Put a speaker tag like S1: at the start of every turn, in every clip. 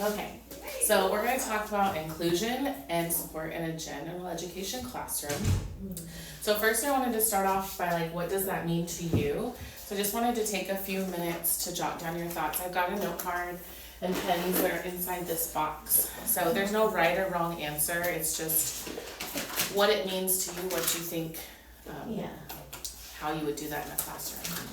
S1: Okay, so we're going to talk about inclusion and support in a general education classroom. So first I wanted to start off by what does that mean to you? So I just wanted to take a few minutes to jot down your thoughts. I've got a note card and pens that are inside this box. So there's no right or wrong answer, it's just what it means to you, what you think, how you would do that in a classroom.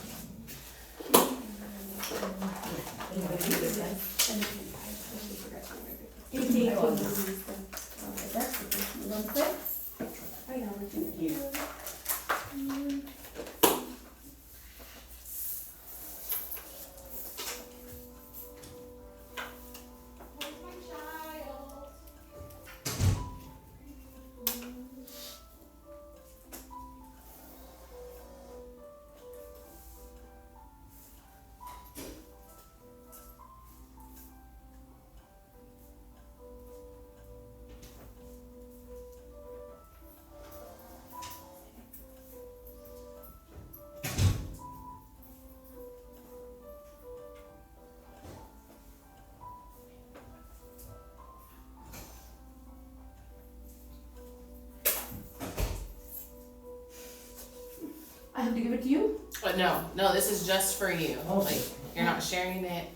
S2: I have to give it to you?
S1: But no, this is just for you.
S2: Okay.
S1: You're not sharing it,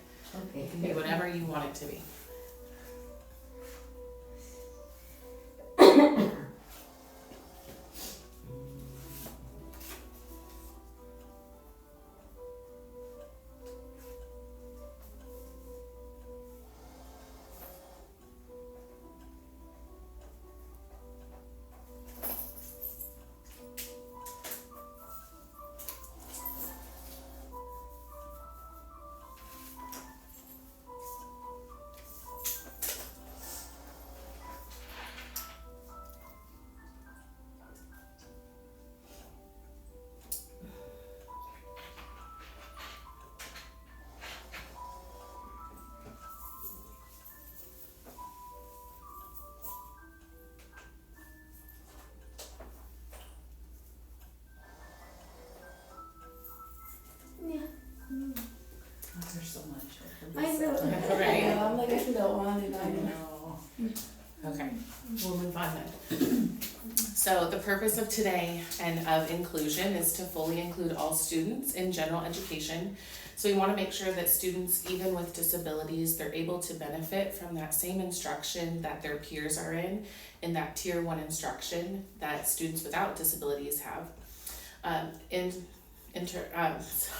S2: Okay.
S1: it can be whatever you want it to be.
S3: There's so much.
S2: I know.
S1: Right.
S2: Yeah, I'm like, I should have wanted, I know.
S3: know.
S1: Okay, we'll move on then. So the purpose of today and of inclusion is to fully include all students in general education. So we want to make sure that students, even with disabilities, they're able to benefit from that same instruction that their peers are in that tier 1 instruction that students without disabilities have.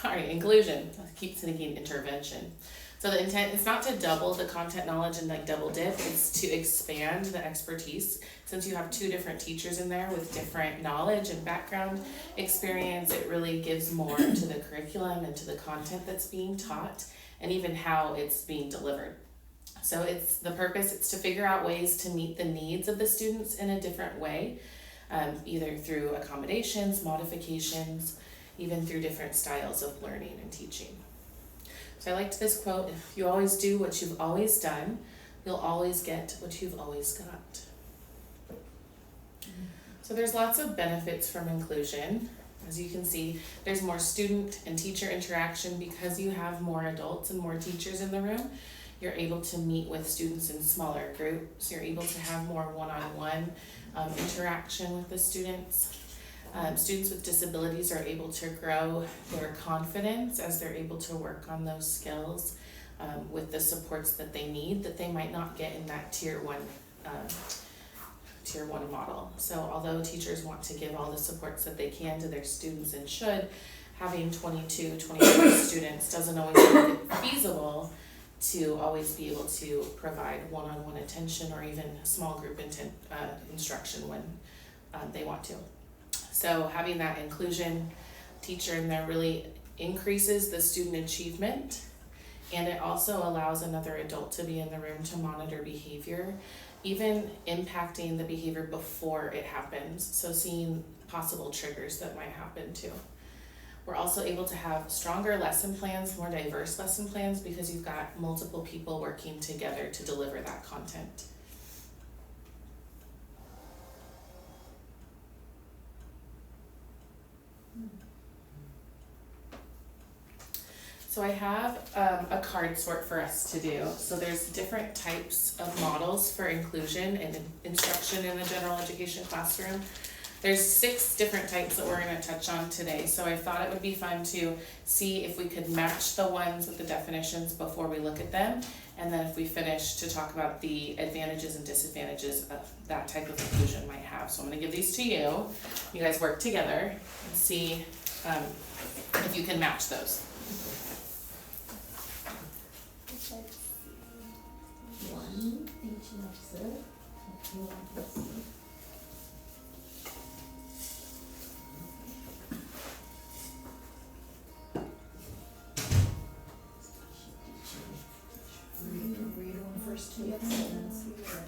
S1: Inclusion, I keep thinking intervention. So the intent is not to double the content knowledge and double dip, it's to expand the expertise. Since you have 2 different teachers in there with different knowledge and background experience, it really gives more to the curriculum and to the content that's being taught and even how it's being delivered. So it's the purpose, it's to figure out ways to meet the needs of the students in a different way, either through accommodations, modifications, even through different styles of learning and teaching. So I liked this quote, if you always do what you've always done, you'll always get what you've always got. So there's lots of benefits from inclusion. As you can see, there's more student and teacher interaction because you have more adults and more teachers in the room. You're able to meet with students in smaller groups. You're able to have more one-on-one interaction with the students. Students with disabilities are able to grow their confidence as they're able to work on those skills with the supports that they need that they might not get in that tier one model. So although teachers want to give all the supports that they can to their students and should, having 22, 23 students doesn't always make it feasible to always be able to provide one-on-one attention or even small group instruction when they want to. So having that inclusion teacher in there really increases the student achievement, and it also allows another adult to be in the room to monitor behavior, even impacting the behavior before it happens, so seeing possible triggers that might happen too. We're also able to have stronger lesson plans, more diverse lesson plans, because you've got multiple people working together to deliver that content. So I have a card sort for us to do. So there's different types of models for inclusion and instruction in the general education classroom. There's 6 different types that we're gonna touch on today, so I thought it would be fun to see if we could match the ones with the definitions before we look at them, and then if we finish, to talk about the advantages and disadvantages of that type of inclusion might have. So I'm gonna give these to you. You guys work together and see if you can match those.
S4: One, teaching officer,
S3: Read one first, yes, and then see what.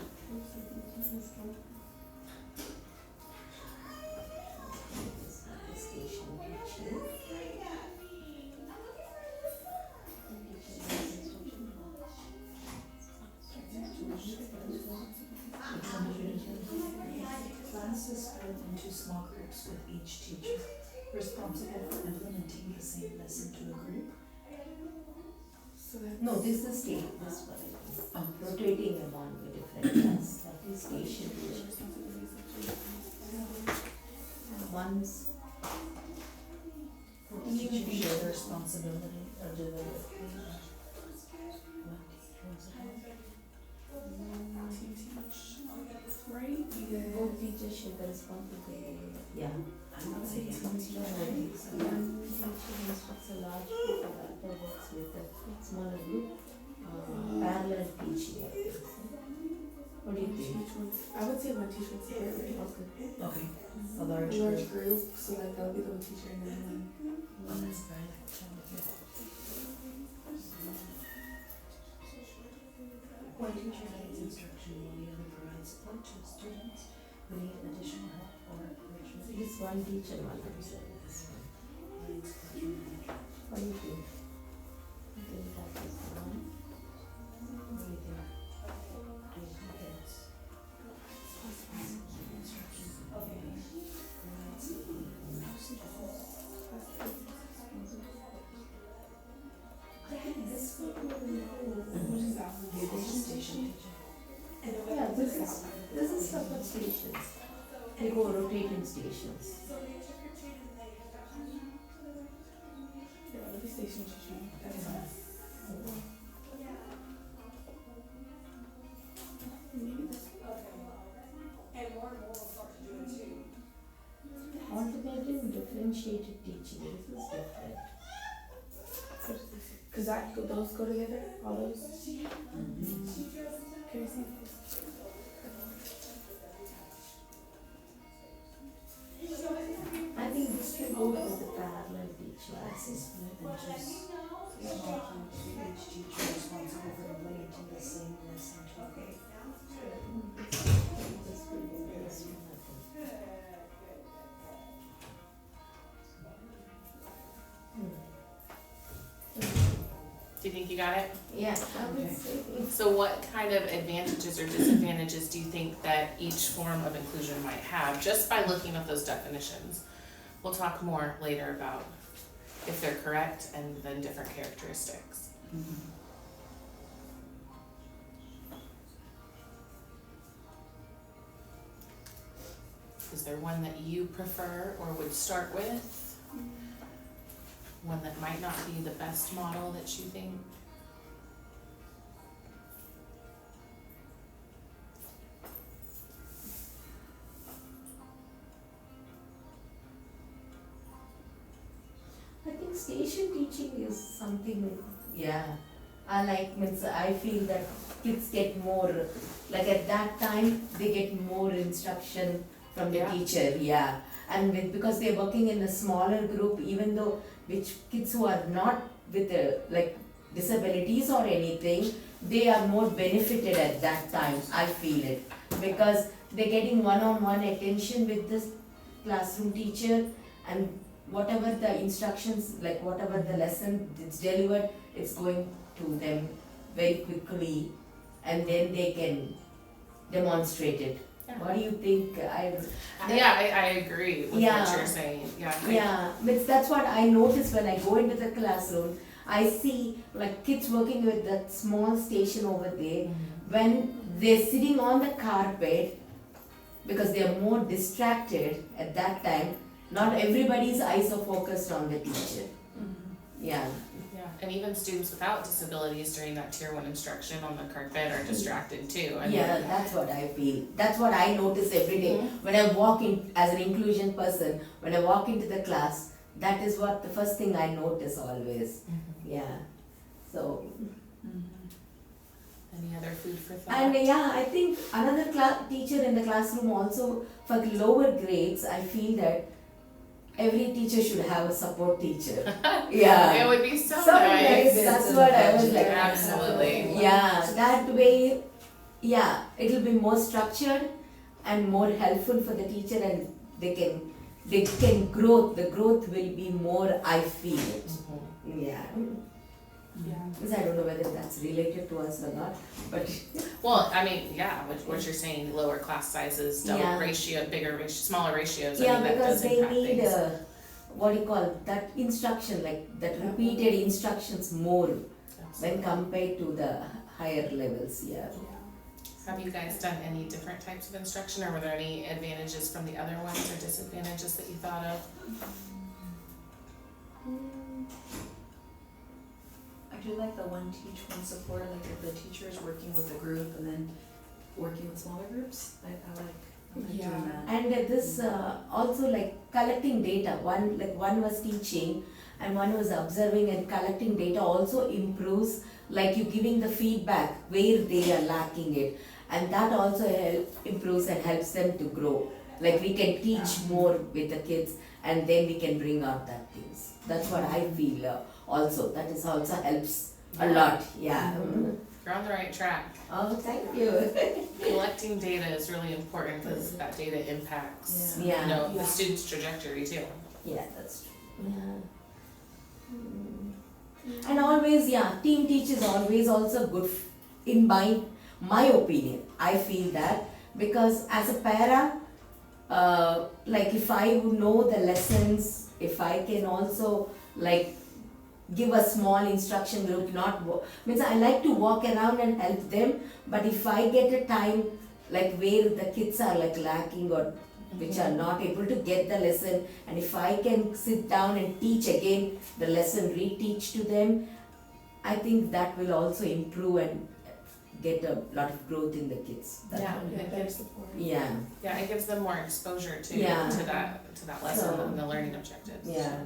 S3: Class is split into small groups with each teacher responsible for implementing the same lesson to a group.
S2: So that's.
S4: No, this is state, this one, rotating among the different class, that is station. And one's.
S3: Teachers share the responsibility of developing.
S2: Right? Because.
S4: Both teachers share the responsibility. Yeah. I would say
S2: Teachers.
S4: one teacher instructs a large group, the other works with a smaller group, parallel teaching. I think. What do you think?
S2: I would say one teacher would separate.
S4: Okay.
S3: Okay, a
S2: A
S3: large
S2: large
S3: group.
S2: group, so like that would be the one teacher and then one.
S3: That's very good. One teacher guides instruction while the other provides support to students who need additional help or encouragement.
S4: This one teacher, one teacher. What do you think? I think that is the one. What do you think?
S2: I think this one would be which is that one?
S3: Station teacher.
S4: Yeah, this is separate stations. They go rotating stations.
S2: Yeah, it'll be station teacher. That's fine. Maybe this.
S4: Alternative differentiated teaching, this is different.
S2: Cause those go together, all those? Can you see?
S4: I think this can go with the parallel teaching.
S3: Class is split into small groups with each teacher responsible for implementing the same lesson to a group.
S4: This will be the best one, I think.
S1: Do you think you got it?
S4: Yeah, I would say.
S1: So what kind of advantages or disadvantages do you think that each form of inclusion might have, just by looking at those definitions? We'll talk more later about if they're correct and then different characteristics. Is there one that you prefer or would start with? One that might not be the best model that you think?
S4: I think station teaching is something, yeah, I like, means I feel that kids get more, like at that time, they get more instruction from the
S1: Yeah.
S4: teacher, yeah. And because they're working in a smaller group, even though which kids who are not with like disabilities or anything, they are more benefited at that time, I feel it. Because they're getting one-on-one attention with this classroom teacher, and whatever the instructions, like whatever the lesson it's delivered, it's going to them very quickly, and then they can demonstrate it.
S1: Yeah.
S4: What do you think?
S1: Yeah, I agree with what
S4: Yeah.
S1: you're saying, yeah.
S4: Yeah, but that's what I notice when I go into the classroom. I see like kids working with that small station over there, when they're sitting on the carpet, because they are more distracted at that time, not everybody's eyes are focused on the teacher. Yeah,
S1: Yeah, and even students without disabilities during that tier 1 instruction on the carpet are distracted too. I mean,
S4: yeah, that's what I feel. That's what I notice every day. When I walk in, as an inclusion person, when I walk into the class, that is what the first thing I notice always. Yeah, so.
S1: Any other food for thought?
S4: And yeah, I think another teacher in the classroom also, for lower grades, I feel that every teacher should have a support teacher. Yeah.
S1: It would be so
S4: nice.
S1: nice.
S4: That's what I was like.
S1: Absolutely.
S4: Yeah, that way, yeah, it'll be more structured and more helpful for the teacher, and they can grow. The growth will be more, I feel it. Yeah.
S1: Yeah.
S4: Because I don't know whether that's related to us or not, but
S1: Well, I mean, yeah, what you're saying, lower class sizes, double
S4: Yeah.
S1: ratio, bigger ratio, smaller ratios, I
S4: yeah,
S1: mean, that
S4: because
S1: does
S4: they
S1: impact
S4: need
S1: things.
S4: what do you call that instruction, like that repeated instructions more when compared to the higher levels. Yeah.
S1: Have you guys done any different types of instruction, or were there any advantages from the other ones or disadvantages that you thought of?
S2: I do like the one teach, one support, like if the teacher is working with a group and then working with smaller groups. I like doing that.
S4: And this also like collecting data. One was teaching and one was observing, and collecting data also improves. Like you giving the feedback where they are lacking it, and that also improves and helps them to grow. Like we can teach more with the kids, and then we can bring out that things. That's what I feel. Also, that is also helps a lot. Yeah.
S1: You're on the right track.
S4: Oh, thank you.
S1: Collecting data is really important because that data impacts,
S4: Yeah.
S1: you know, the student's trajectory too.
S4: Yeah, that's true. Yeah. And always, yeah, team teach is always also good in my opinion. I feel that because as a para, like if I would know the lessons, if I can also like give a small instruction group, means I like to walk around and help them, but if I get a time like where the kids are like lacking or which are not able to get the lesson, and if I can sit down and teach again the lesson, reteach to them, I think that will also improve and get a lot of growth in the kids. That's
S1: Yeah,
S4: what-
S1: it gives,
S4: Yeah,
S1: yeah, it gives them more exposure to
S4: Yeah.
S1: to that lesson
S4: So-
S1: and the learning objectives.
S4: yeah.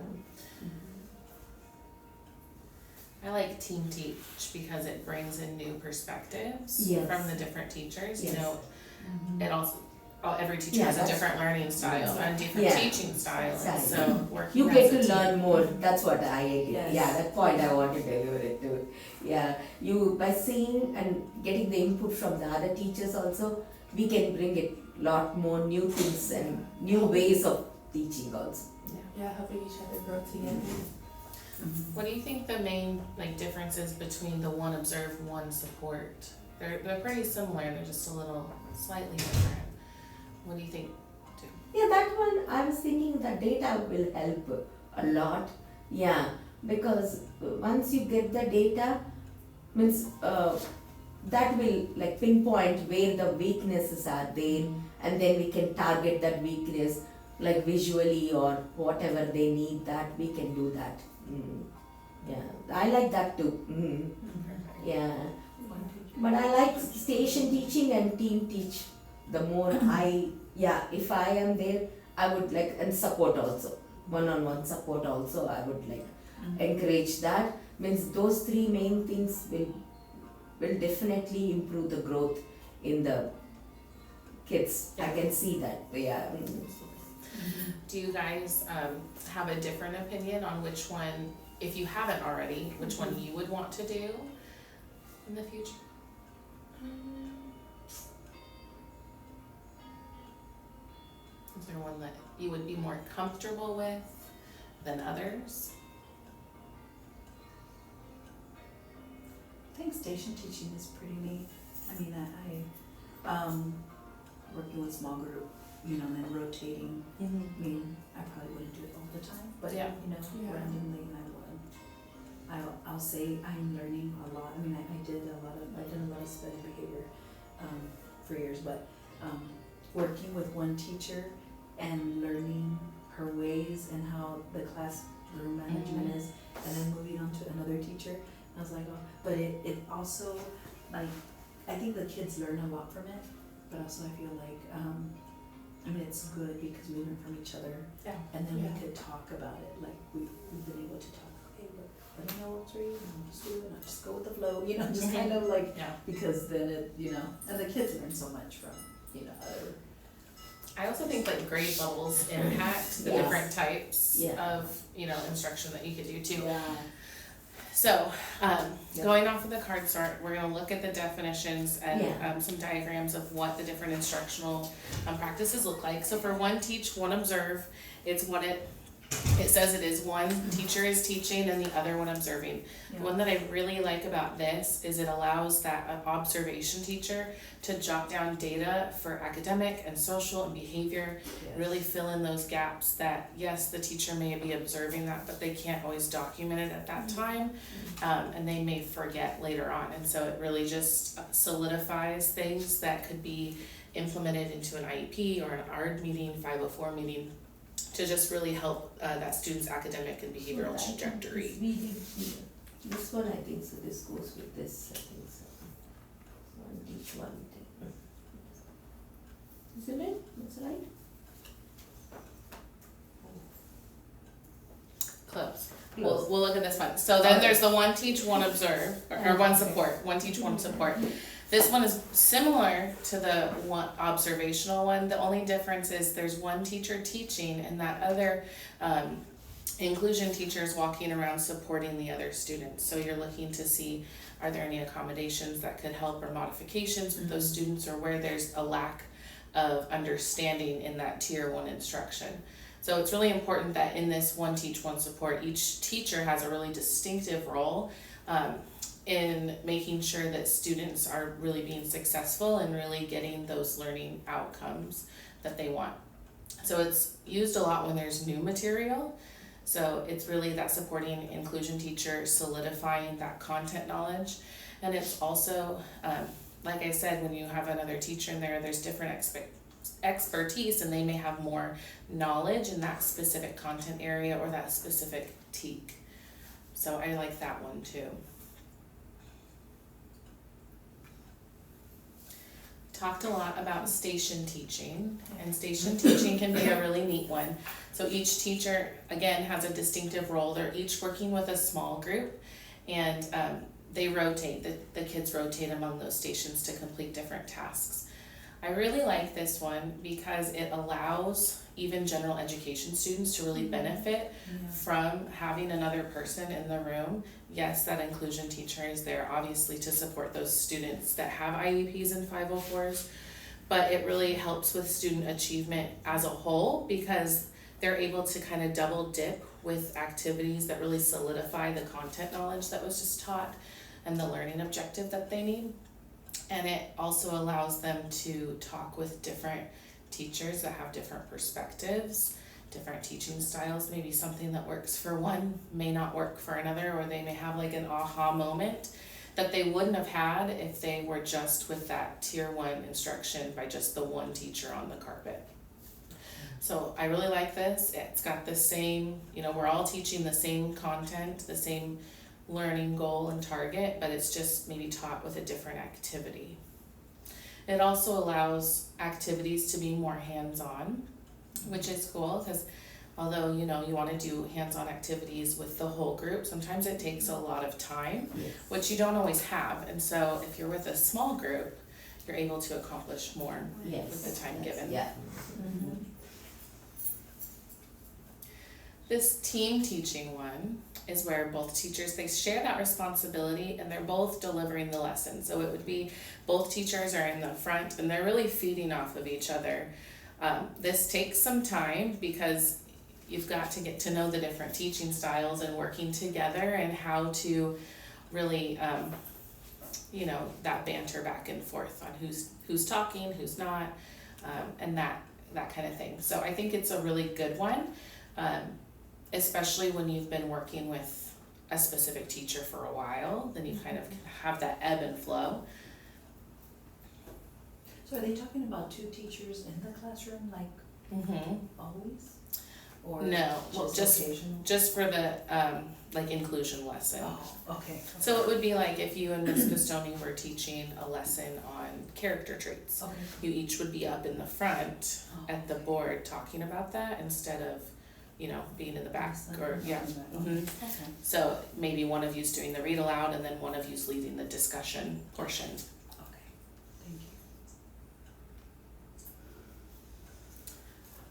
S1: I like team teach because it brings in new perspectives
S4: Yes.
S1: from the different teachers. You
S4: Yes.
S1: know, it also every teacher
S4: Yeah,
S1: has a
S4: that's-
S1: different learning style and different
S4: Yeah.
S1: teaching style. And
S4: Exactly.
S1: so working
S4: You
S1: as
S4: get
S1: a
S4: to
S1: team.
S4: learn more. That's what I agree.
S2: Yes.
S4: Yeah, that point I want to deliver it to. Yeah, you by seeing and getting the input from the other teachers also, we can bring it lot more new things and new ways of teaching also.
S5: Yeah, helping each other grow together.
S1: What do you think the main like differences between the one observe, one support? They're pretty similar. They're just a little slightly different. What do you think?
S4: Yeah, that one I was thinking the data will help a lot. Yeah, because once you get the data, means that will like pinpoint where the weaknesses are there, and then we can target that weakness like visually or whatever they need, that we can do that. Yeah, I like that too. Yeah, but I like station teaching and team teach. The more if I am there, I would like, and support also, one-on-one support also, I would like encourage that. Means those three main things will definitely improve the growth in the kids. I can see that. Yeah.
S1: Do you guys have a different opinion on which one, if you haven't already, which one you would want to do in the future? Is there one that you would be more comfortable with than others?
S2: I think station teaching is pretty neat. I mean, I working with small group, and then rotating. I mean, I probably wouldn't do it all the time, but
S1: Yeah.
S2: randomly I would. I'll say I'm learning a lot. I mean, I've done a lot of SPED and behavior, for years, but, working with one teacher and learning her ways and how the classroom management is, and then moving on to another teacher, I was like, oh, but it also, like, I think the kids learn a lot from it, but also I feel like, I mean, it's good because we learn from each other.
S1: Yeah.
S2: And then
S5: Yeah.
S2: we could talk about it, like, we've been able to talk, okay, but let me know what's right, and I'll just do it, and I'll just go with the flow, just kind of like,
S1: Yeah.
S2: because then it, and the kids learn so much from, other.
S1: I also think like grade levels impact the
S4: Yes.
S1: different types
S2: Yeah.
S1: of, instruction that you could do too.
S2: Yeah.
S1: So,
S2: Yeah.
S1: going off of the card sort, we're gonna look at the definitions and
S4: Yeah.
S1: some diagrams of what the different instructional practices look like. So for one teach, one observe, it's what it says it is. One teacher is teaching and the other one observing. The one that I really like about this is it allows that observation teacher to jot down data for academic and social and behavior, really fill in those gaps that, yes, the teacher may be observing that, but they can't always document it at that time, and they may forget later on. And so it really just solidifies things that could be implemented into an IEP or an ARD meeting, 504 meeting, to just really help that student's academic and behavioral trajectory.
S4: This one, I think, so this goes with this, I think so. One teach, one take. Isn't it? That's right?
S1: Close.
S4: Close.
S1: We'll look at this one. So then
S4: Okay.
S1: there's the one teach, one observe, or one support, one teach, one support. This one is similar to the one observational one. The only difference is there's one teacher teaching and that other inclusion teacher is walking around supporting the other students. So you're looking to see, are there any accommodations that could help or modifications with those students, or where there's a lack of understanding in that tier 1 instruction. So it's really important that in this one teach, one support, each teacher has a really distinctive role in making sure that students are really being successful and really getting those learning outcomes that they want. So it's used a lot when there's new material. So it's really that supporting inclusion teacher, solidifying that content knowledge. And it's also, like I said, when you have another teacher in there, there's different expertise, and they may have more knowledge in that specific content area or that specific TEK. So I like that one too. Talked a lot about station teaching, and station teaching can be a really neat one. So each teacher, again, has a distinctive role. They're each working with a small group, and they rotate, the kids rotate among those stations to complete different tasks. I really like this one because it allows even general education students to really benefit from having another person in the room. Yes, that inclusion teacher is there obviously to support those students that have IEPs and 504s, but it really helps with student achievement as a whole because they're able to kind of double dip with activities that really solidify the content knowledge that was just taught and the learning objective that they need. And it also allows them to talk with different teachers that have different perspectives, different teaching styles. Maybe something that works for one may not work for another, or they may have like an aha moment that they wouldn't have had if they were just with that tier 1 instruction by just the one teacher on the carpet. So I really like this. It's got the same, we're all teaching the same content, the same learning goal and target, but it's just maybe taught with a different activity. It also allows activities to be more hands-on, which is cool because although you want to do hands-on activities with the whole group, sometimes it takes a lot of time, which you don't always have. And so if you're with a small group, you're able to accomplish more with the time given.
S4: Yeah.
S1: This team teaching one is where both teachers, they share that responsibility and they're both delivering the lesson. So it would be both teachers are in the front and they're really feeding off of each other. This takes some time because you've got to get to know the different teaching styles and working together and how to really, that banter back and forth on who's talking, who's not, and that kind of thing. So I think it's a really good one. Especially when you've been working with a specific teacher for a while, then you kind of can have that ebb and flow.
S2: So are they talking about two teachers in the classroom, like always? Or
S1: No, well, just
S2: occasional?
S1: for the like inclusion lesson.
S2: Oh, okay.
S1: So it would be like if you and Ms. Pistoni were teaching a lesson on character traits.
S2: Okay.
S1: You each would be up in the front
S2: Oh,
S1: at the board talking about that instead of, you know, being in the back or, yeah.
S2: Okay.
S1: Mhm. So maybe one of you's doing the read aloud and then one of you's leading the discussion portion.
S2: Okay, thank you.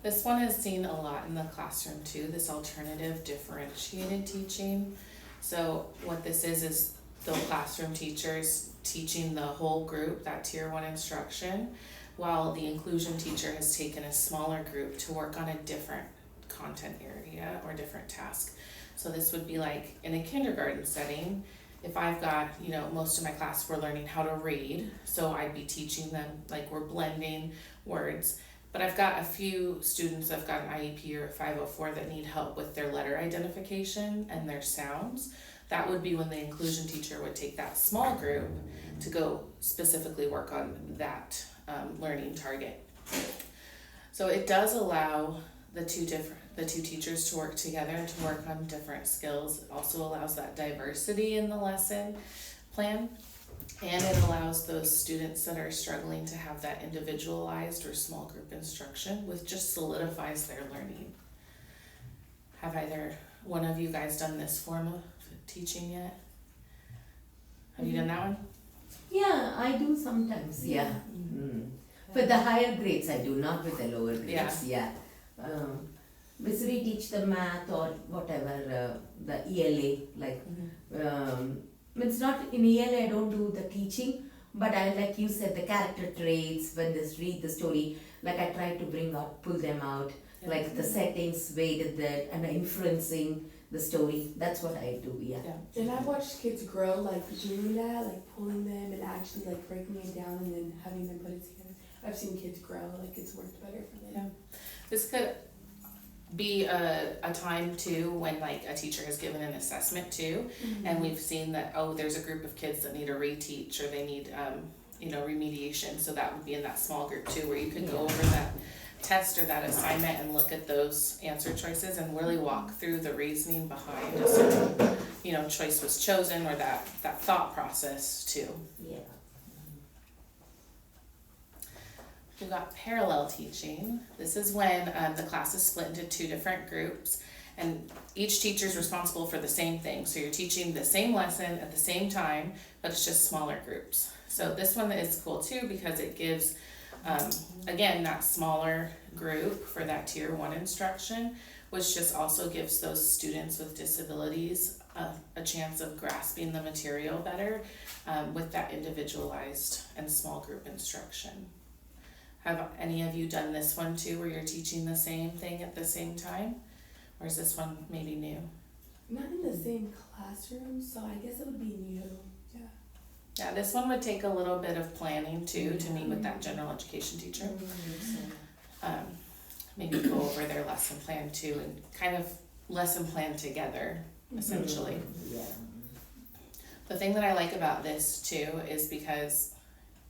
S1: This one is seen a lot in the classroom too, this alternative differentiated teaching. So what this is the classroom teachers teaching the whole group that tier 1 instruction, while the inclusion teacher has taken a smaller group to work on a different content area or different task. So this would be like in a kindergarten setting, if I've got, you know, most of my class we're learning how to read, so I'd be teaching them, like we're blending words. But I've got a few students that've got an IEP or a 504 that need help with their letter identification and their sounds. That would be when the inclusion teacher would take that small group to go specifically work on that learning target. So it does allow the two teachers to work together and to work on different skills. It also allows that diversity in the lesson plan. And it allows those students that are struggling to have that individualized or small group instruction, which just solidifies their learning. Have either one of you guys done this form of teaching yet? Have you done that one?
S4: Yeah, I do sometimes, yeah. For the higher grades I do, not with the lower grades, yeah. Which we teach the math or whatever, the ELA, like, it's not, in ELA I don't do the teaching, but I, like you said, the character traits, when they read the story, like I try to bring out, pull them out, like the settings, way that, and influencing the story, that's what I do, yeah.
S5: And I've watched kids grow, like doing that, like pulling them and actually like breaking it down and then having them put it together. I've seen kids grow, like it's worked better for them.
S1: This could be a time too when like a teacher has given an assessment too, and we've seen that, oh, there's a group of kids that need a reteach or they need you know, remediation, so that would be in that small group too, where you could go over that test or that assignment and look at those answer choices and really walk through the reasoning behind a certain, you know, choice was chosen or that thought process too.
S4: Yeah.
S1: We've got parallel teaching. This is when the class is split into two different groups and each teacher is responsible for the same thing. So you're teaching the same lesson at the same time, but it's just smaller groups. So this one is cool too because it gives, again, that smaller group for that tier 1 instruction, which just also gives those students with disabilities a chance of grasping the material better with that individualized and small group instruction. Have any of you done this one too, where you're teaching the same thing at the same time? Or is this one maybe new?
S5: Not in the same classroom, so I guess it would be new. Yeah.
S1: Yeah, this one would take a little bit of planning too, to meet with that general education teacher. Maybe go over their lesson plan too and kind of lesson plan together, essentially.
S4: Yeah.
S1: The thing that I like about this too is because,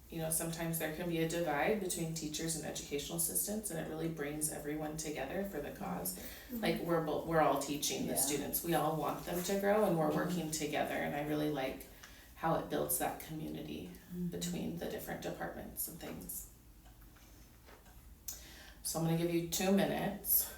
S1: you know, sometimes there can be a divide between teachers and educational assistants, and it really brings everyone together for the cause. Like we're all teaching the students. We all want them to grow, and we're working together. And I really like how it builds that community between the different departments and things. So I'm going to give you 2 minutes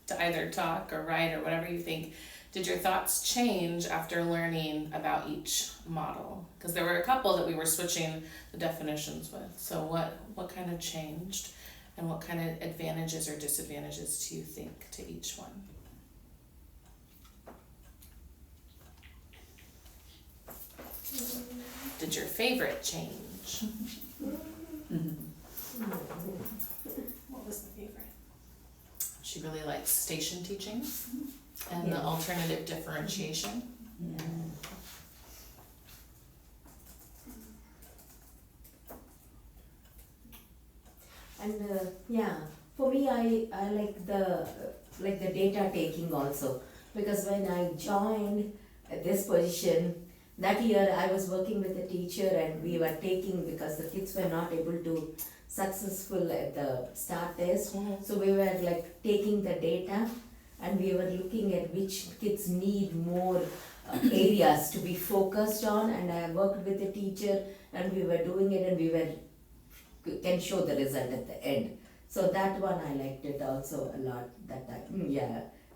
S1: to either talk or write or whatever you think. Did your thoughts change after learning about each model? Because there were a couple that we were switching the definitions with. So what kind of changed, and what kind of advantages or disadvantages do you think to each one? Did your favorite change? What was the favorite? She really likes station teaching and the alternative differentiation.
S4: Yeah. And for me, I like the data taking also, because when I joined, this position. That year I was working with a teacher and we were taking, because the kids were not able to successful at the start test. So we were like taking the data and we were looking at which kids need more areas to be focused on, and I worked with a teacher and we were doing it and we can show the result at the end. So that one I liked it also a lot that time.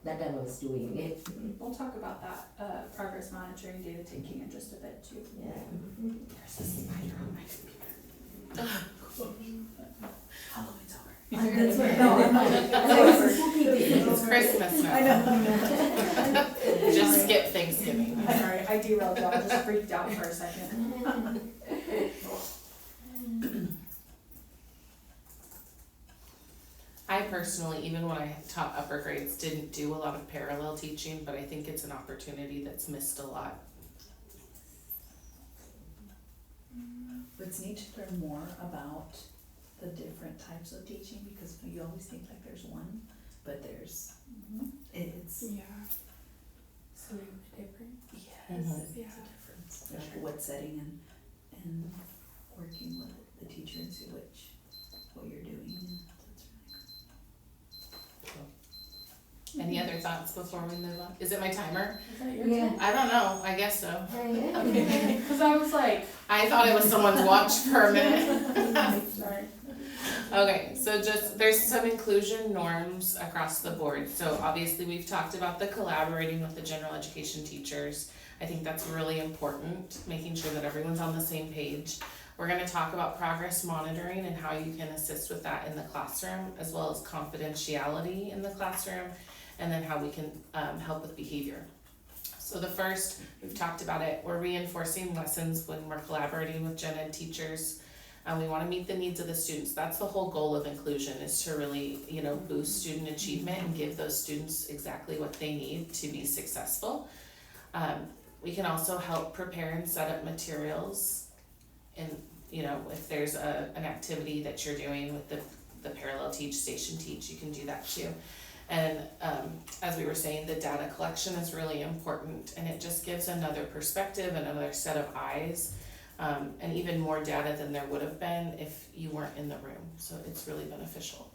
S4: That time I was doing it.
S6: We'll talk about that, progress monitoring, data taking in just a bit too.
S4: Yeah.
S1: There's a spider on my computer. Halloween's over.
S2: That's what, no, I'm not, it's spooky day.
S1: It's Christmas now.
S2: I know.
S1: Just skip Thanksgiving.
S6: I'm sorry, I derailed y'all, I just freaked out for a second.
S1: I personally, even when I taught upper grades, didn't do a lot of parallel teaching, but I think it's an opportunity that's missed a lot.
S3: It's neat to learn more about the different types of teaching, because you always think like there's one, but there's, it's,
S6: Yeah. So different.
S3: yes,
S1: Mhm.
S3: it's a difference. Like what setting and working with the teacher and see what you're doing, and that's really cool.
S1: Any other thoughts before we move on? Is it my timer?
S6: Is that your
S4: Yeah.
S6: turn?
S1: I don't know, I guess so.
S6: Okay, cause I was like,
S1: I thought it was someone's watch for a minute.
S6: sorry.
S1: Okay, so there's some inclusion norms across the board. So obviously we've talked about the collaborating with the general education teachers. I think that's really important, making sure that everyone's on the same page. We're gonna talk about progress monitoring and how you can assist with that in the classroom, as well as confidentiality in the classroom, and then how we can help with behavior. So the first, we've talked about it, we're reinforcing lessons when we're collaborating with gen ed teachers. We wanna meet the needs of the students. That's the whole goal of inclusion, is to really, boost student achievement and give those students exactly what they need to be successful. We can also help prepare and set up materials, and, if there's an activity that you're doing with the parallel teach, station teach, you can do that too. And as we were saying, the data collection is really important, and it just gives another perspective and another set of eyes, and even more data than there would have been if you weren't in the room. So it's really beneficial.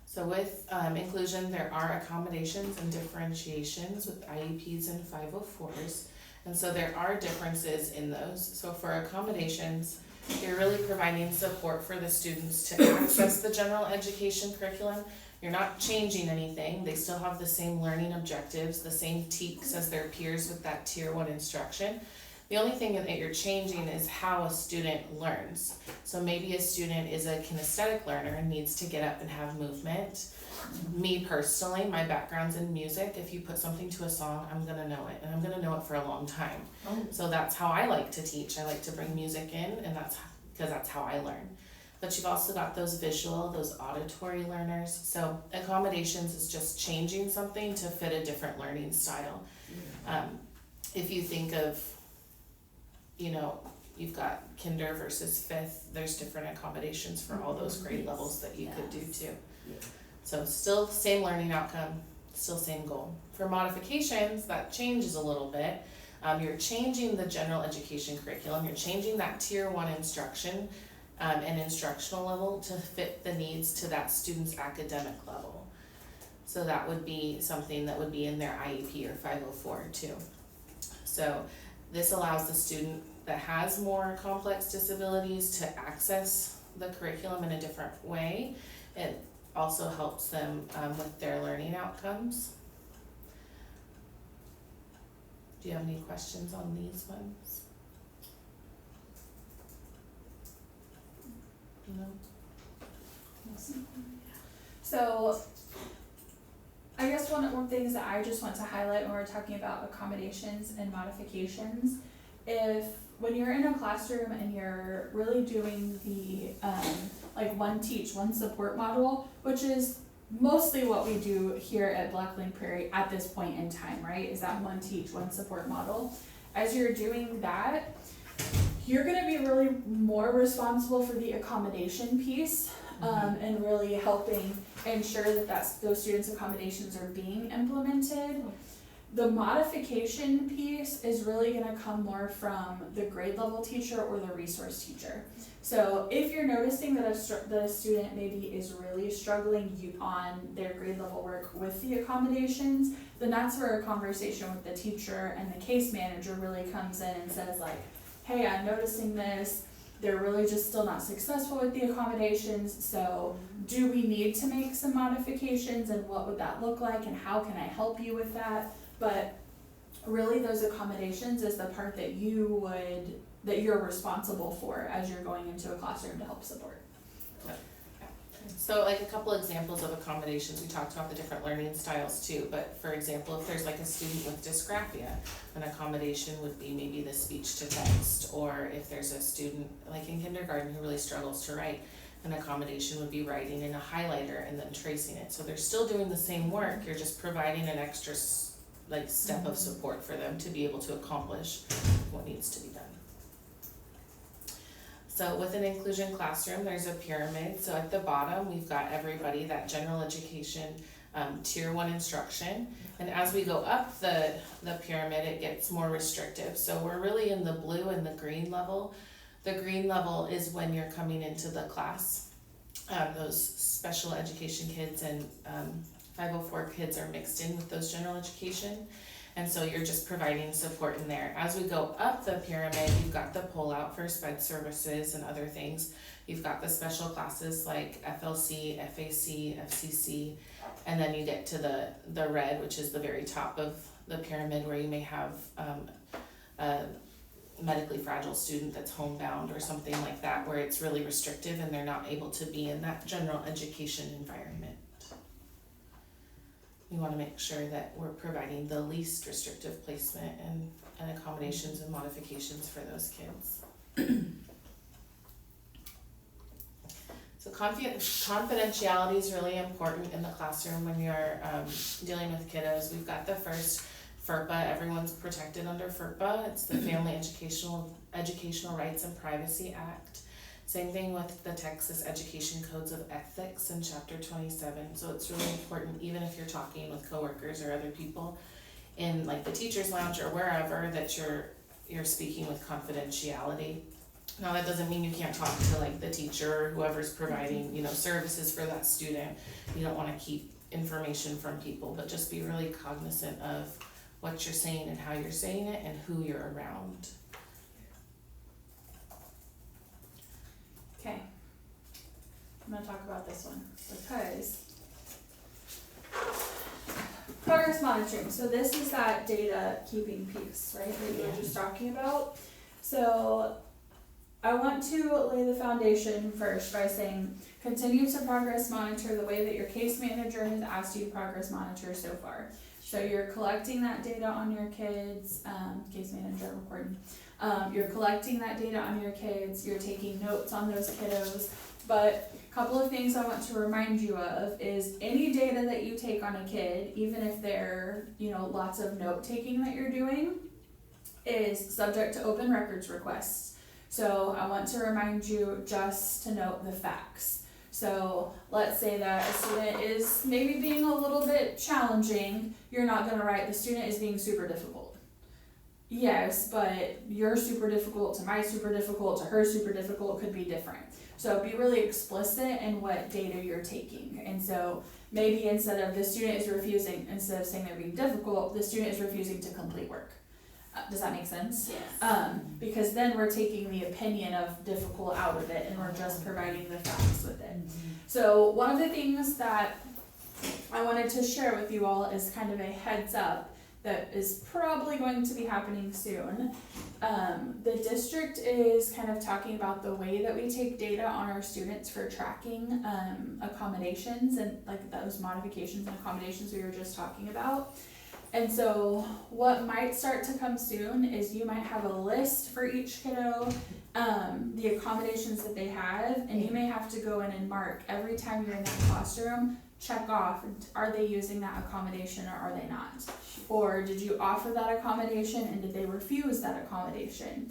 S1: So with inclusion, there are accommodations and differentiations with IEPs and 504s. And so there are differences in those. So for accommodations, you're really providing support for the students to access the general education curriculum. You're not changing anything. They still have the same learning objectives, the same TEKS as their peers with that tier 1 instruction. The only thing that you're changing is how a student learns. So maybe a student is a kinesthetic learner and needs to get up and have movement. Me personally, my background's in music. If you put something to a song, I'm gonna know it, and I'm gonna know it for a long time. So that's how I like to teach. I like to bring music in, and because that's how I learn. But you've also got those visual, those auditory learners. So accommodations is just changing something to fit a different learning style. If you think of, you've got kinder versus 5th, there's different accommodations for all those grade levels that you could do too. So still same learning outcome, still same goal. For modifications, that changes a little bit. You're changing the general education curriculum, you're changing that tier 1 instruction and instructional level to fit the needs to that student's academic level. So that would be something that would be in their IEP or 504 too. So this allows the student that has more complex disabilities to access the curriculum in a different way. It also helps them with their learning outcomes. Do you have any questions on these ones? No?
S6: So, I guess one of the things that I just want to highlight when we're talking about accommodations and modifications, when you're in a classroom and you're really doing the one teach, one support model, which is mostly what we do here at Blackland Prairie at this point in time, right? Is that one teach, one support model. As you're doing that, you're gonna be really more responsible for the accommodation piece, and really helping ensure that those students' accommodations are being implemented. The modification piece is really gonna come more from the grade level teacher or the resource teacher. So if you're noticing that a student maybe is really struggling on their grade level work with the accommodations, then that's where a conversation with the teacher and the case manager really comes in and says like, hey, I'm noticing this, they're really just still not successful with the accommodations, so do we need to make some modifications and what would that look like and how can I help you with that? But really those accommodations is the part that you're responsible for as you're going into a classroom to help support.
S1: So like a couple examples of accommodations, we talked about the different learning styles too, but for example, if there's like a student with dysgraphia, an accommodation would be maybe the speech to text, or if there's a student like in kindergarten who really struggles to write, an accommodation would be writing in a highlighter and then tracing it. So they're still doing the same work, you're just providing an extra like step of support for them to be able to accomplish what needs to be done. So with an inclusion classroom, there's a pyramid. So at the bottom, we've got everybody, that general education, tier 1 instruction. And as we go up the pyramid, it gets more restrictive. So we're really in the blue and the green level. The green level is when you're coming into the class. Those special education kids and 504 kids are mixed in with those general education. And so you're just providing support in there. As we go up the pyramid, you've got the pull-out for SPED services and other things. You've got the special classes like FLC, FAC, FCC, and then you get to the red, which is the very top of the pyramid, where you may have a medically fragile student that's homebound or something like that, where it's really restrictive and they're not able to be in that general education environment. We want to make sure that we're providing the least restrictive placement and accommodations and modifications for those kids. So confidentiality is really important in the classroom when you're dealing with kiddos. We've got the first FERPA, everyone's protected under FERPA. It's the Family Educational Rights and Privacy Act. Same thing with the Texas Education Codes of Ethics in Chapter 27. So it's really important, even if you're talking with coworkers or other people in like the teacher's lounge or wherever, that you're speaking with confidentiality. Now that doesn't mean you can't talk to like the teacher or whoever's providing, services for that student. You don't want to keep information from people, but just be really cognizant of what you're saying and how you're saying it and who you're around.
S6: Okay, I'm gonna talk about this one because progress monitoring. So this is that data keeping piece, right, that you were just talking about. So I want to lay the foundation first by saying continue to progress monitor the way that your case manager has asked you to progress monitor so far. So you're collecting that data on your kids, case manager recording. You're collecting that data on your kids, you're taking notes on those kiddos, but a couple of things I want to remind you of is any data that you take on a kid, even if they're, lots of note taking that you're doing, is subject to open records requests. So I want to remind you just to note the facts. So let's say that a student is maybe being a little bit challenging, you're not going to write the student is being super difficult. Yes, but your super difficult to my super difficult to her super difficult could be different. So be really explicit in what data you're taking. And so maybe instead of the student is refusing, instead of saying they're being difficult, the student is refusing to complete work. Does that make sense?
S3: Yes.
S6: Because then we're taking the opinion of difficult out of it and we're just providing the facts with it. So one of the things that I wanted to share with you all is kind of a heads up that is probably going to be happening soon. The district is kind of talking about the way that we take data on our students for tracking accommodations and like those modifications and accommodations we were just talking about. And so what might start to come soon is you might have a list for each kiddo, the accommodations that they have, and you may have to go in and mark every time you're in that classroom, check off, are they using that accommodation or are they not? Or did you offer that accommodation and did they refuse that accommodation?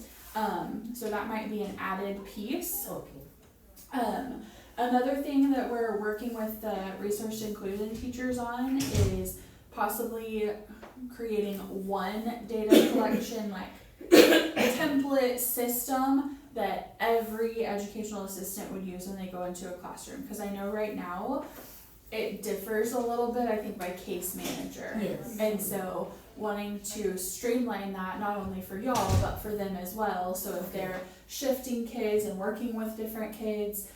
S6: So that might be an added piece.
S3: Okay.
S6: Another thing that we're working with the resource inclusion teachers on is possibly creating one data collection template system that every educational assistant would use when they go into a classroom. Because I know right now it differs a little bit, I think, by case manager.
S4: Yes.
S6: And so wanting to streamline that not only for y'all but for them as well. So if they're shifting kids and working with different kids,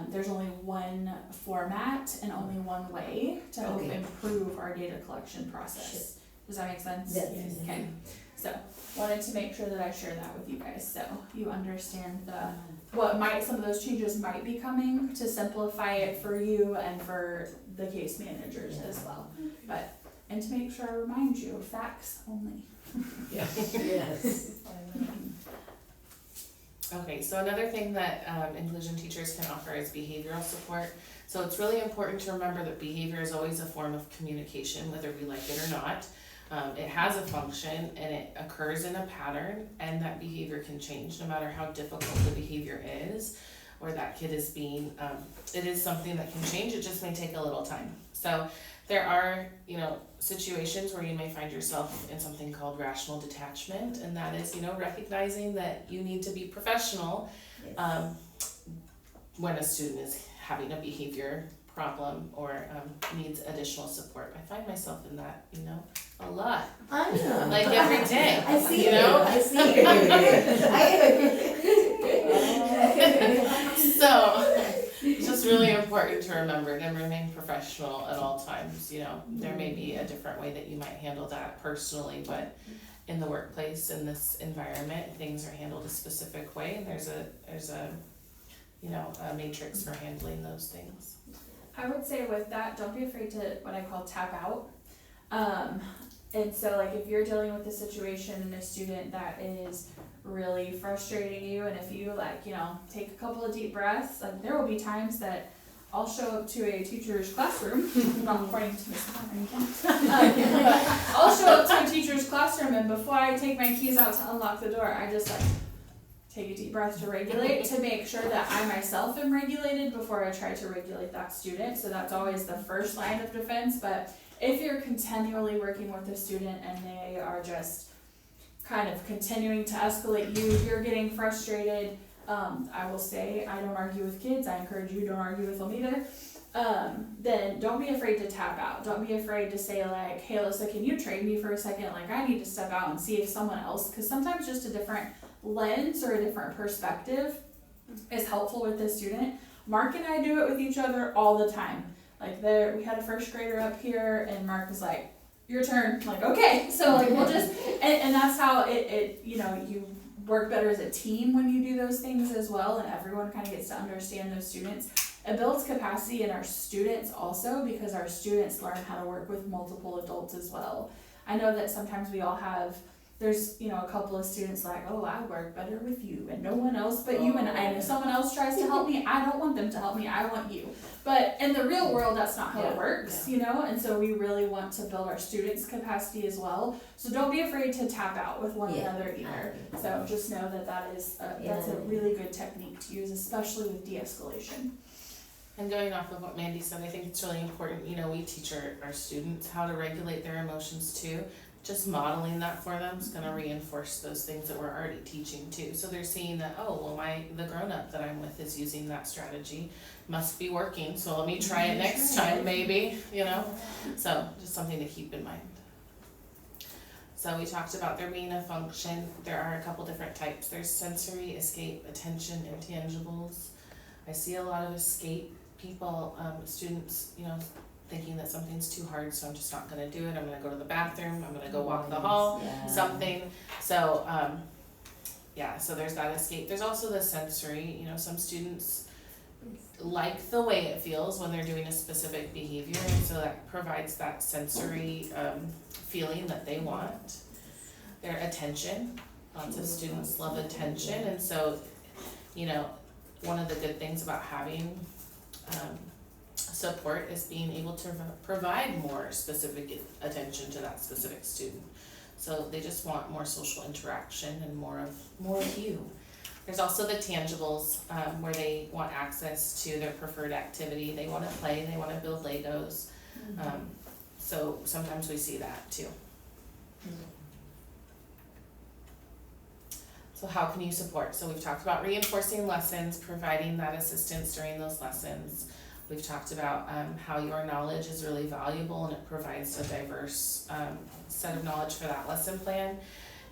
S6: there's only one format and only one way to help
S4: Okay.
S6: improve our data collection process. Does that make sense?
S4: Yes.
S6: Okay. So wanted to make sure that I share that with you guys so you understand some of those changes might be coming to simplify it for you and for the case managers as well. And to make sure I remind you, facts only.
S2: Yes.
S1: Okay, so another thing that inclusion teachers can offer is behavioral support. So it's really important to remember that behavior is always a form of communication, whether we like it or not. It has a function and it occurs in a pattern, and that behavior can change no matter how difficult the behavior is or that kid is being. It is something that can change, it just may take a little time. So there are, situations where you may find yourself in something called rational detachment, and that is, recognizing that you need to be professional when a student is having a behavior problem or needs additional support. I find myself in that, a lot.
S4: I know.
S1: Like every day.
S4: I see
S1: you know?
S4: I see
S1: So it's just really important to remember to remain professional at all times. There may be a different way that you might handle that personally, but in the workplace, in this environment, things are handled a specific way, and there's a matrix for handling those things.
S6: I would say with that, don't be afraid to what I call tap out. And so if you're dealing with a situation and a student that is really frustrating you, and if you take a couple of deep breaths, there will be times that I'll show up to a teacher's classroom, not pointing to Miss I'll show up to a teacher's classroom, and before I take my keys out to unlock the door, I just take a deep breath to regulate, to make sure that I myself am regulated before I try to regulate that student. So that's always the first line of defense. But if you're continually working with a student and they are just kind of continuing to escalate you're getting frustrated, I will say, I don't argue with kids, I encourage you, don't argue with them either, then don't be afraid to tap out. Don't be afraid to say hey Alyssa, can you trade me for a second? I need to step out and see if someone else, because sometimes just a different lens or a different perspective is helpful with the student. Mark and I do it with each other all the time. We had a first grader up here and Mark was your turn. Okay. So we'll just, and that's how it you work better as a team when you do those things as well, and everyone kind of gets to understand those students. It builds capacity in our students also, because our students learn how to work with multiple adults as well. I know that sometimes we all have, there's a couple of students oh, I work better with you and no one else but you, and if someone else tries to help me, I don't want them to help me, I want you. But in the real world, that's not how it works, and so we really want to build our students' capacity as well. So don't be afraid to tap out with one another either. So just know that is that's a really good technique to use, especially with de-escalation.
S1: And going off of what Mandy said, I think it's really important, we teach our students how to regulate their emotions too. Just modeling that for them is going to reinforce those things that we're already teaching too. So they're seeing that, the grown-up that I'm with is using that strategy, must be working, so let me try it next time maybe, So just something to keep in mind. So we talked about there being a function. There are a couple different types. There's sensory, escape, attention, intangibles. I see a lot of escape people, students, thinking that something's too hard, so I'm just not gonna do it. I'm gonna go to the bathroom, I'm gonna go walk the hall, something. So, so there's that escape. There's also the sensory, some students like the way it feels when they're doing a specific behavior, and so that provides that sensory feeling that they want. Their attention, lots of students love attention, and so, one of the good things about having support is being able to provide more specific attention to that specific student. So they just want more social interaction and more of you. There's also the tangibles, where they want access to their preferred activity. They want to play, they want to build Legos. So sometimes we see that too. So how can you support? So we've talked about reinforcing lessons, providing that assistance during those lessons. We've talked about how your knowledge is really valuable and it provides a diverse set of knowledge for that lesson plan.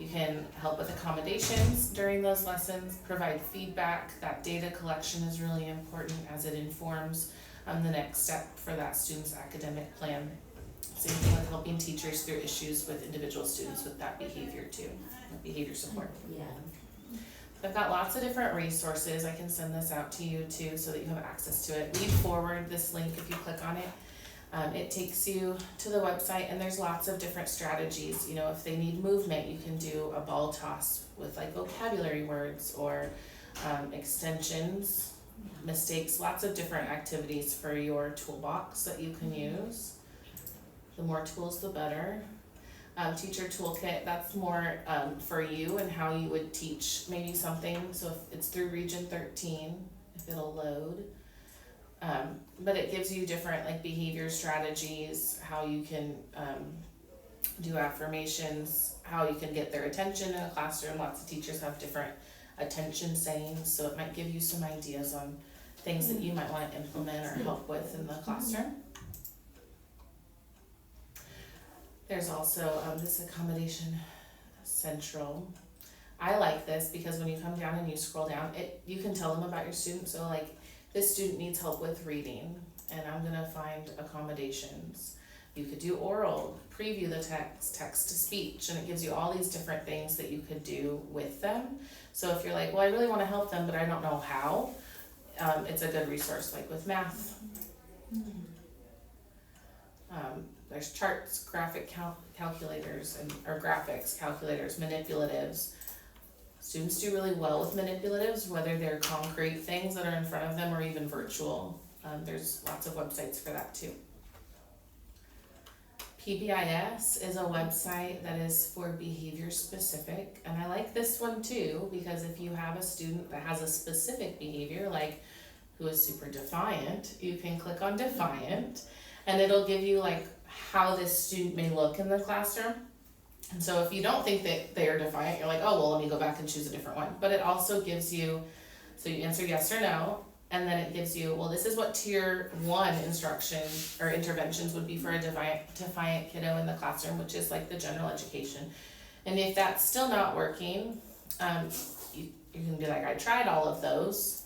S1: You can help with accommodations during those lessons, provide feedback. That data collection is really important as it informs the next step for that student's academic plan. Same thing with helping teachers through issues with individual students with that behavior too, behavior support.
S4: Yeah.
S1: I've got lots of different resources. I can send this out to you too so that you have access to it. Lead forward this link if you click on it. It takes you to the website and there's lots of different strategies. You know, if they need movement, you can do a ball toss with like vocabulary words or extensions, mistakes, lots of different activities for your toolbox that you can use. The more tools, the better. Teacher toolkit, that's more for you and how you would teach maybe something. So if it's through Region 13, if it'll load. But it gives you different like behavior strategies, how you can do affirmations, how you can get their attention in a classroom. Lots of teachers have different attention sayings, so it might give you some ideas on things that you might want to implement or help with in the classroom. There's also this accommodation central. I like this because when you come down and you scroll down, you can tell them about your student. So like this student needs help with reading and I'm gonna find accommodations. You could do oral, preview the text, text to speech, and it gives you all these different things that you could do with them. So if you're like, well, I really wanna help them, but I don't know how, it's a good resource, like with math. There's charts, graphic calculators, or graphics, calculators, manipulatives. Students do really well with manipulatives, whether they're concrete things that are in front of them or even virtual. There's lots of websites for that too. PBIS is a website that is for behavior specific, and I like this one too because if you have a student that has a specific behavior, like who is super defiant, you can click on defiant and it'll give you like how this student may look in the classroom. And so if you don't think that they are defiant, you're like, oh, well, let me go back and choose a different one. But it also gives you, so you answer yes or no, and then it gives you, well, this is what tier 1 instruction or interventions would be for a defiant kiddo in the classroom, which is like the general education. And if that's still not working, you can be like, I tried all of those.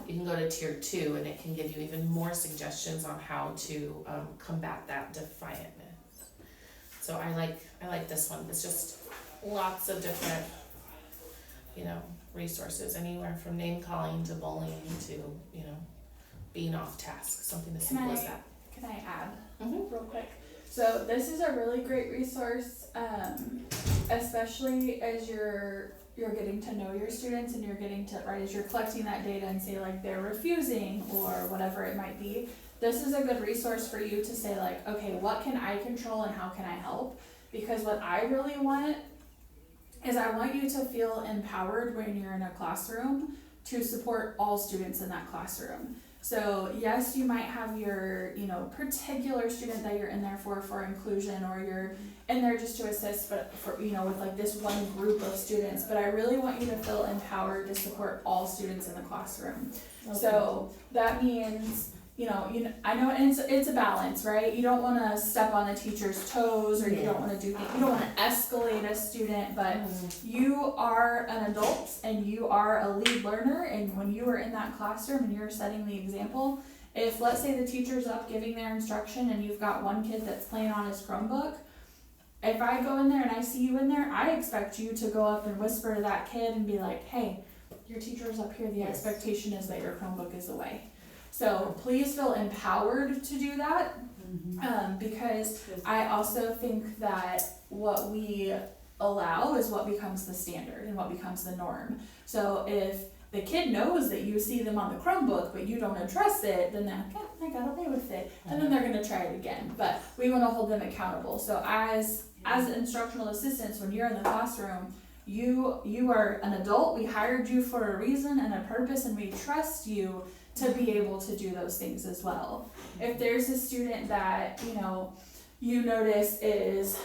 S1: You can go to tier 2 and it can give you even more suggestions on how to combat that defiantness. So I like this one. It's just lots of different, resources, anywhere from name calling to bullying to, being off task, something as simple as that.
S6: Can I add
S1: Mm-hmm.
S6: real quick? So this is a really great resource, especially as you're getting to know your students and you're getting to, right, as you're collecting that data and say like they're refusing or whatever it might be. This is a good resource for you to say like, okay, what can I control and how can I help? Because what I really want is I want you to feel empowered when you're in a classroom to support all students in that classroom. So yes, you might have your, particular student that you're in there for inclusion, or you're in there just to assist, but for, with like this one group of students, but I really want you to feel empowered to support all students in the classroom. Okay. So that means, I know it's a balance, right? You don't want to step on the teacher's toes, or you don't want to you don't want to escalate a student, but you are an adult and you are a lead learner, and when you are in that classroom and you're setting the example, if let's say the teacher's up giving their instruction and you've got one kid that's playing on his Chromebook, if I go in there and I see you in there, I expect you to go up and whisper to that kid and be like, hey, your teacher's up here, the expectation is that your Chromebook is away. So please feel empowered to do that, because I also think that what we allow is what becomes the standard and what becomes the norm. So if the kid knows that you see them on the Chromebook but you don't address it, then they're like, I got away with it, and then they're going to try it again. But we want to hold them accountable. So as instructional assistants, when you're in the classroom, you are an adult. We hired you for a reason and a purpose, and we trust you to be able to do those things as well. If there's a student that you notice is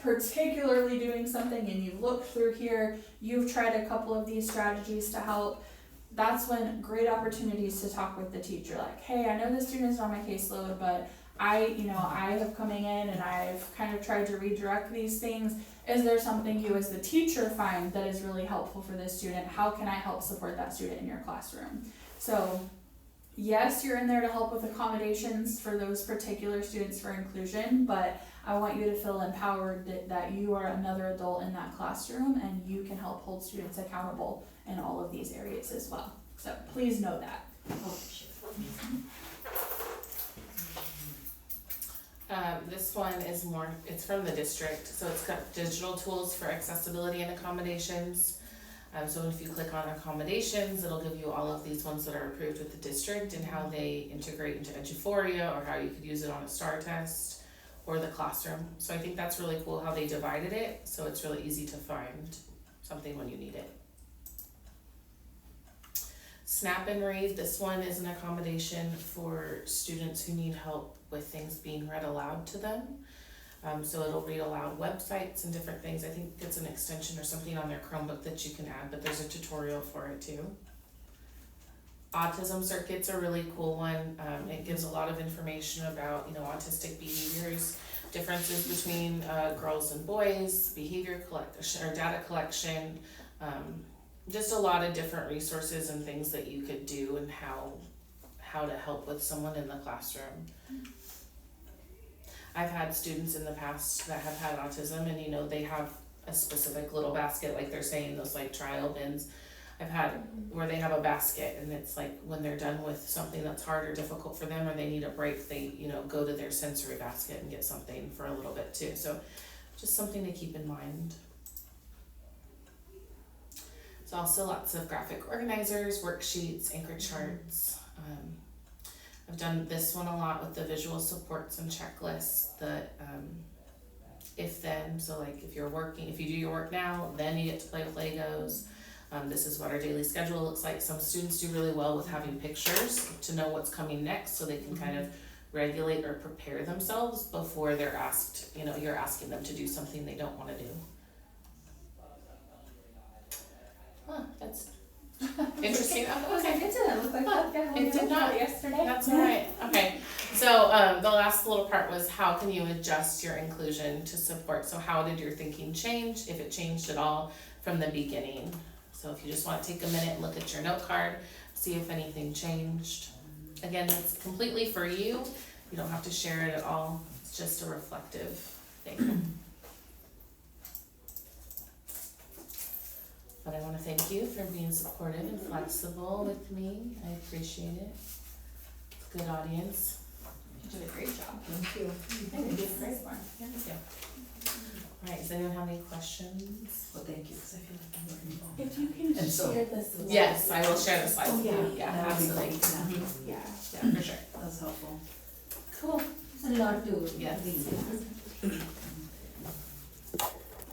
S6: particularly doing something and you've looked through here, you've tried a couple of these strategies to help, that's when great opportunities to talk with the teacher, like, hey, I know the student's on my caseload, but I have coming in and I've kind of tried to redirect these things. Is there something you as the teacher find that is really helpful for this student? How can I help support that student in your classroom? So yes, you're in there to help with accommodations for those particular students for inclusion, but I want you to feel empowered that you are another adult in that classroom and you can help hold students accountable in all of these areas as well. So please know that.
S4: Oh, sure.
S1: This one is more, it's from the district, so it's got digital tools for accessibility and accommodations. So if you click on accommodations, it'll give you all of these ones that are approved with the district and how they integrate into Eduphoria, or how you could use it on a STAR test or the classroom. So I think that's really cool how they divided it, so it's really easy to find something when you need it. Snap and Read, this one is an accommodation for students who need help with things being read aloud to them. So it'll read aloud websites and different things. I think it's an extension or something on their Chromebook that you can add, but there's a tutorial for it too. Autism Circuit's a really cool one. It gives a lot of information about, autistic behaviors, differences between girls and boys, behavior collection or data collection, just a lot of different resources and things that you could do and how to help with someone in the classroom. I've had students in the past that have had autism and they have a specific little basket, like they're saying, those like trial bins. I've had where they have a basket and it's like when they're done with something that's hard or difficult for them or they need a break, they go to their sensory basket and get something for a little bit too. So just something to keep in mind. There's also lots of graphic organizers, worksheets, anchor charts. I've done this one a lot with the visual supports and checklists, the if then, so like if you do your work now, then you get to play with Legos. This is what our daily schedule looks like. Some students do really well with having pictures to know what's coming next so they can kind of regulate or prepare themselves before they're asked, you're asking them to do something they don't want to do. That's interesting. Oh, okay.
S6: It didn't look like that. Yeah,
S1: It did not.
S6: Yesterday.
S1: That's all right. Okay. So the last little part was how can you adjust your inclusion to support? So how did your thinking change, if it changed at all, from the beginning? So if you just want to take a minute and look at your note card, see if anything changed. Again, that's completely for you. You don't have to share it at all. It's just a reflective thing. But I want to thank you for being supportive and flexible with me. I appreciate it. Good audience.
S6: You did a great job.
S4: Thank you.
S1: Thank you. Great one. Thank you. All right, does anyone have any questions?
S3: Well, thank you, because I feel like I'm learning more.
S5: If you can
S3: And so-
S5: share the slides.
S1: Yes, I will share the slides with
S5: Oh,
S1: you. Yeah,
S3: That would be
S1: absolutely.
S3: great, yeah.
S1: Mhm.
S5: Yeah.
S1: Yeah, for sure.
S3: That's helpful.
S1: Cool.
S4: A lot to
S1: Yes.
S4: read.